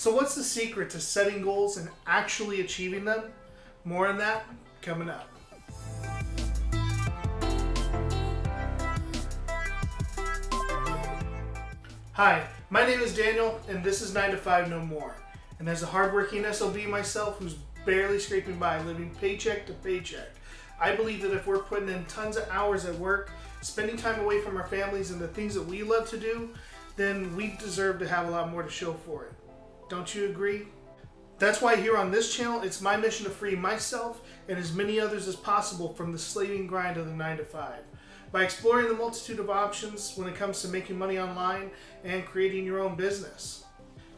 So what's the secret to setting goals and actually achieving them? More on that coming up. Hi, my name is Daniel and this is 9 to 5 No More. And as a hardworking SOB myself who's barely scraping by, living paycheck to paycheck, I believe that if we're putting in tons of hours at work, spending time away from our families and the things that we love to do, then we deserve to have a lot more to show for it. Don't you agree? That's why here on this channel, it's my mission to free myself and as many others as possible from the slaving grind of the 9 to 5. By exploring the multitude of options when it comes to making money online and creating your own business.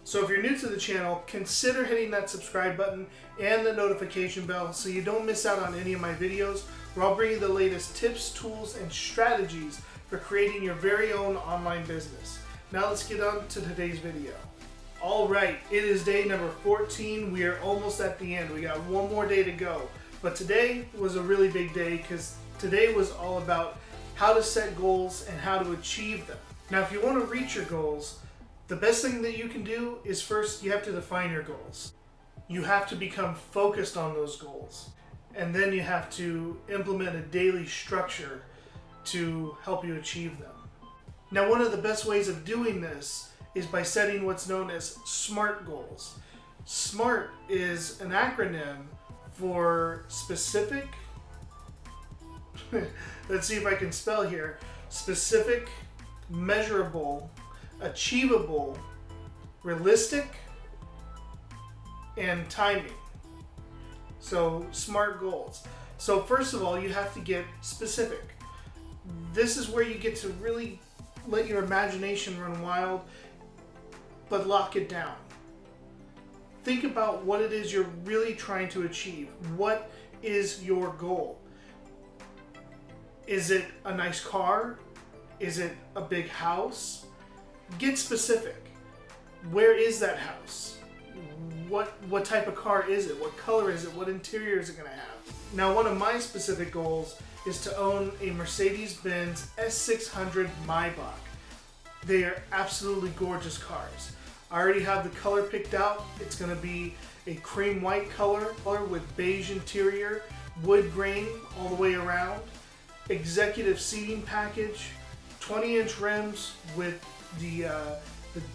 So if you're new to the channel, consider hitting that subscribe button and the notification bell so you don't miss out on any of my videos where I'll bring you the latest tips, tools, and strategies for creating your very own online business. Now let's get on to today's video. Alright, it is day number 14. We are almost at the end. We got one more day to go. But today was a really big day because today was all about how to set goals and how to achieve them. Now if you want to reach your goals, the best thing that you can do is first you have to define your goals. You have to become focused on those goals. And then you have to implement a daily structure to help you achieve them. Now one of the best ways of doing this is by setting what's known as SMART goals. SMART is an acronym for specific, let's see if I can spell here, specific, measurable, achievable, realistic, and timing. So SMART goals. So first of all, you have to get specific. This is where you get to really let your imagination run wild, but lock it down. Think about what it is you're really trying to achieve. What is your goal? Is it a nice car? Is it a big house? Get specific. Where is that house? What type of car is it? What color is it? What interior is it going to have? Now, one of my specific goals is to own a Mercedes-Benz S600 Maybach. They are absolutely gorgeous cars. I already have the color picked out. It's going to be a cream white color with beige interior, wood grain all the way around, executive seating package, 20-inch rims with the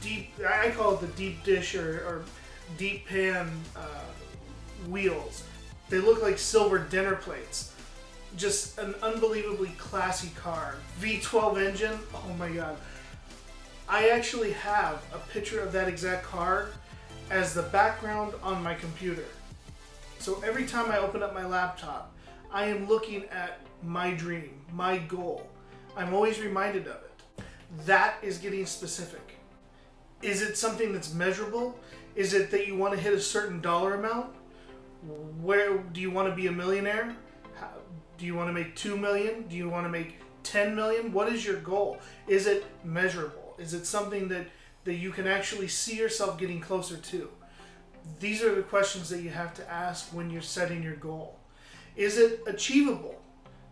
deep, I call it the deep dish or deep pan wheels. They look like silver dinner plates. Just an unbelievably classy car. V12 engine, oh my god. I actually have a picture of that exact car as the background on my computer. So every time I open up my laptop, I am looking at my dream, my goal. I'm always reminded of it. That is getting specific. Is it something that's measurable? Is it that you want to hit a certain dollar amount? Where do you want to be a millionaire? Do you want to make 2 million? Do you want to make 10 million? What is your goal? Is it measurable? Is it something that you can actually see yourself getting closer to? These are the questions that you have to ask when you're setting your goal. Is it achievable?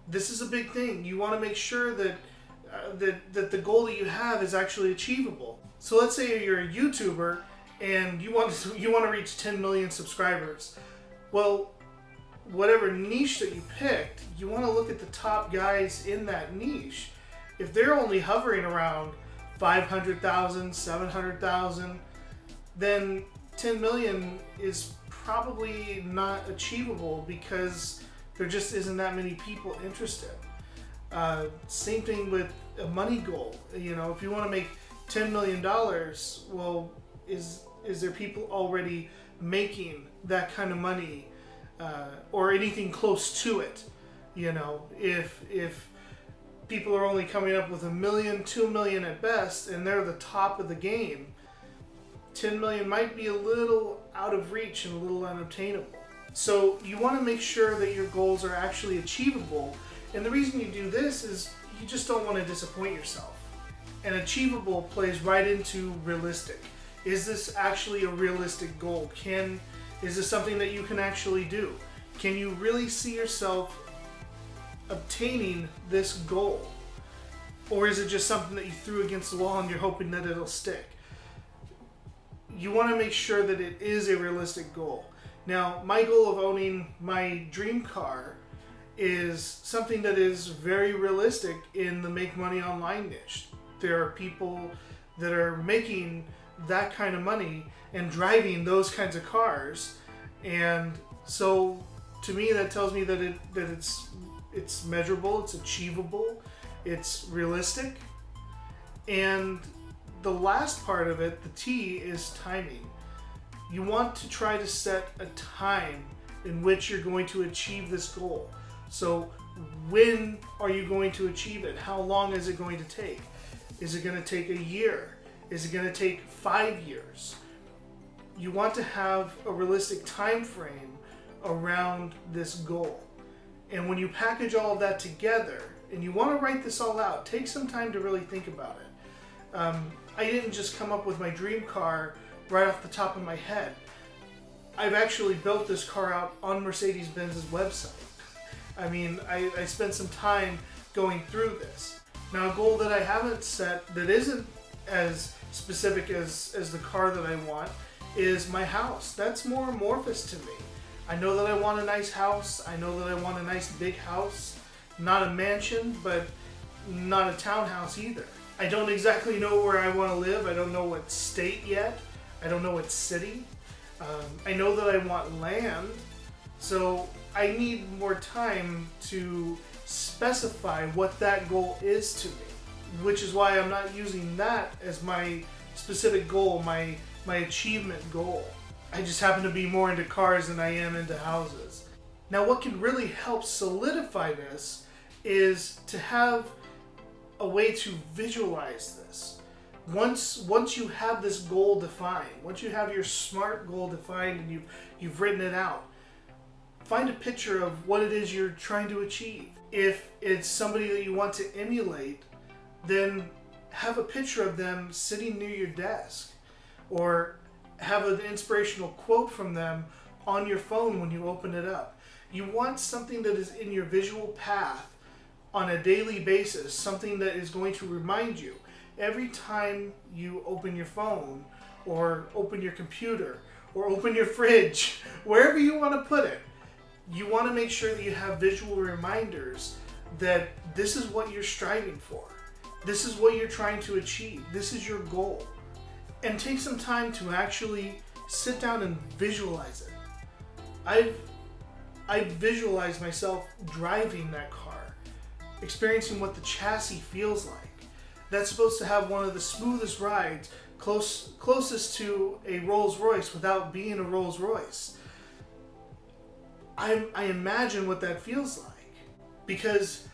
This is a big thing. You want to make sure that that the goal that you have is actually achievable. So let's say you're a YouTuber and you want to reach 10 million subscribers. Well, whatever niche that you picked, you want to look at the top guys in that niche. If they're only hovering around 500,000, 700,000, then 10 million is probably not achievable because there just isn't that many people interested. Same thing with a money goal. You know, if you want to make $10 million, well, is there people already making that kind of money or anything close to it? You know, if people are only coming up with $1 million, $2 million at best, and they're the top of the game, 10 million might be a little out of reach and a little unobtainable. So you want to make sure that your goals are actually achievable. And the reason you do this is you just don't want to disappoint yourself. And achievable plays right into realistic. Is this actually a realistic goal? Is this something that you can actually do? Can you really see yourself obtaining this goal? Or is it just something that you threw against the wall and you're hoping that it'll stick? you want to make sure that it is a realistic goal. Now, my goal of owning my dream car is something that is very realistic in the make money online niche. There are people that are making that kind of money and driving those kinds of cars, and so to me that tells me that it's measurable, it's achievable, it's realistic. And the last part of it, the T, is timing. You want to try to set a time in which you're going to achieve this goal. So when are you going to achieve it? How long is it going to take? Is it going to take a year? Is it going to take 5 years? You want to have a realistic time frame around this goal. And when you package all of that together, and you want to write this all out, take some time to really think about it. I didn't just come up with my dream car right off the top of my head. I've actually built this car out on Mercedes-Benz's website. I mean, I spent some time going through this. Now, a goal that I haven't set that isn't as specific as the car that I want is my house. That's more amorphous to me. I know that I want a nice house. I know that I want a nice big house. Not a mansion, but not a townhouse either. I don't exactly know where I want to live. I don't know what state yet. I don't know what city. I know that I want land. So I need more time to specify what that goal is to me, which is why I'm not using that as my specific goal, my achievement goal. I just happen to be more into cars than I am into houses. Now, what can really help solidify this is to have a way to visualize this. Once you have this goal defined, once you have your SMART goal defined and you've written it out, find a picture of what it is you're trying to achieve. If it's somebody that you want to emulate, then have a picture of them sitting near your desk, or have an inspirational quote from them on your phone when you open it up. You want something that is in your visual path on a daily basis, something that is going to remind you every time you open your phone or open your computer or open your fridge, wherever you want to put it. You want to make sure that you have visual reminders that this is what you're striving for. This is what you're trying to achieve. This is your goal. And take some time to actually sit down and visualize it. I've visualized myself driving that car, experiencing what the chassis feels like. That's supposed to have one of the smoothest rides, closest to a Rolls Royce without being a Rolls Royce. I imagine what that feels like, because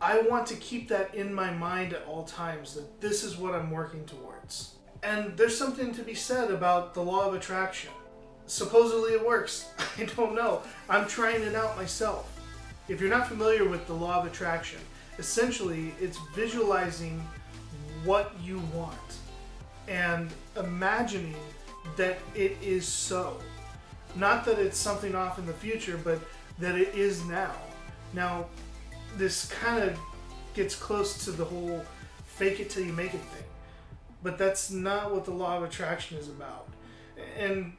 I want to keep that in my mind at all times, that this is what I'm working towards. And there's something to be said about the law of attraction. Supposedly it works. I don't know. I'm trying it out myself. If you're not familiar with the law of attraction, essentially it's visualizing what you want and imagining that it is so. Not that it's something off in the future, but that it is now. Now, this kind of gets close to the whole fake it till you make it thing. But that's not what the law of attraction is about. And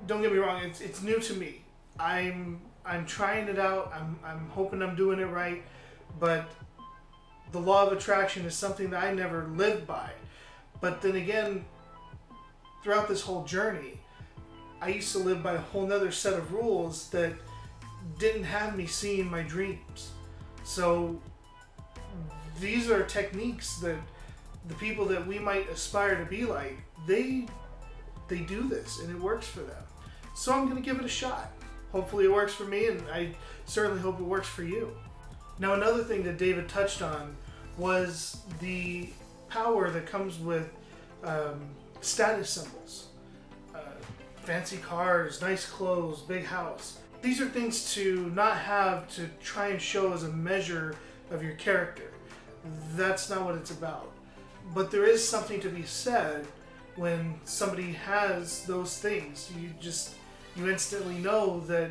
don't get me wrong, it's new to me. I'm trying it out. I'm hoping I'm doing it right. But the law of attraction is something that I never lived by. But then again, throughout this whole journey, I used to live by a whole nother set of rules that didn't have me seeing my dreams. So these are techniques that the people that we might aspire to be like, they do this and it works for them. So I'm going to give it a shot. Hopefully it works for me, and I certainly hope it works for you. Now, another thing that David touched on was the power that comes with status symbols. Fancy cars, nice clothes, big house. These are things to not have to try and show as a measure of your character. That's not what it's about. But there is something to be said when somebody has those things. You instantly know that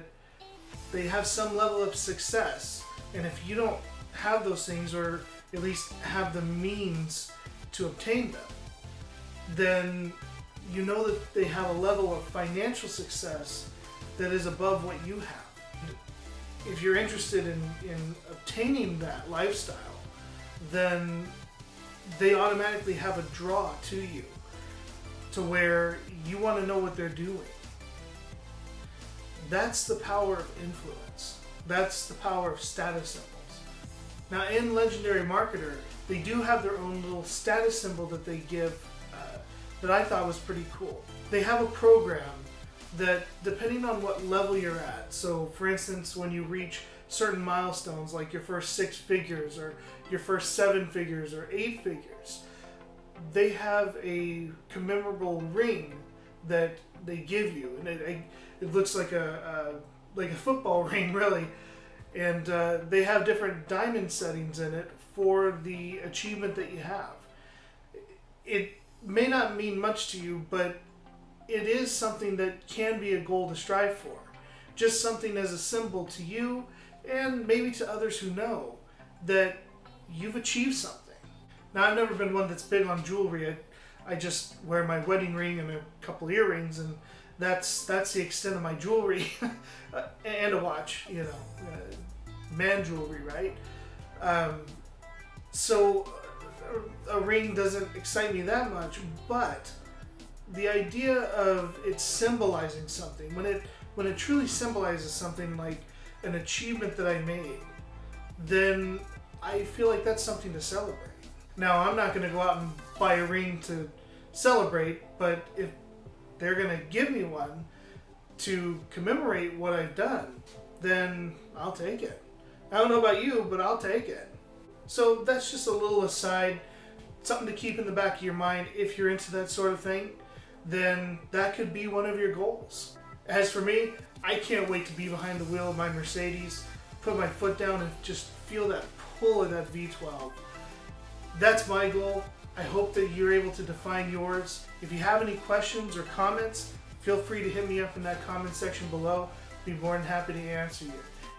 they have some level of success. And if you don't have those things, or at least have the means to obtain them, then you know that they have a level of financial success that is above what you have. If you're interested in obtaining that lifestyle, then they automatically have a draw to you, to where you want to know what they're doing. That's the power of influence. That's the power of status symbols. Now in Legendary Marketer, they do have their own little status symbol that they give that I thought was pretty cool. They have a program that, depending on what level you're at, so for instance, when you reach certain milestones like your first 6 figures or your first 7 figures or 8 figures, they have a commemorable ring that they give you, and it looks like a football ring, really, and they have different diamond settings in it for the achievement that you have. It may not mean much to you, but it is something that can be a goal to strive for. Just something as a symbol to you and maybe to others who know that you've achieved something. Now, I've never been one that's big on jewelry. I just wear my wedding ring and a couple earrings, and that's the extent of my jewelry. And a watch, you know, man jewelry, right? So a ring doesn't excite me that much, but the idea of it symbolizing something, when it truly symbolizes something like an achievement that I made, then I feel like that's something to celebrate. Now, I'm not going to go out and buy a ring to celebrate, but if they're going to give me one to commemorate what I've done, then I'll take it. I don't know about you, but I'll take it. So that's just a little aside, something to keep in the back of your mind. If you're into that sort of thing, then that could be one of your goals. As for me, I can't wait to be behind the wheel of my Mercedes, put my foot down and just feel that pull of that V12. That's my goal. I hope that you're able to define yours. If you have any questions or comments, feel free to hit me up in that comment section below. I'll be more than happy to answer you.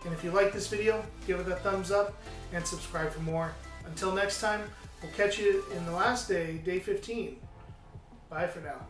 And if you like this video, give it a thumbs up and subscribe for more. Until next time, we'll catch you in the last day, day 15. Bye for now.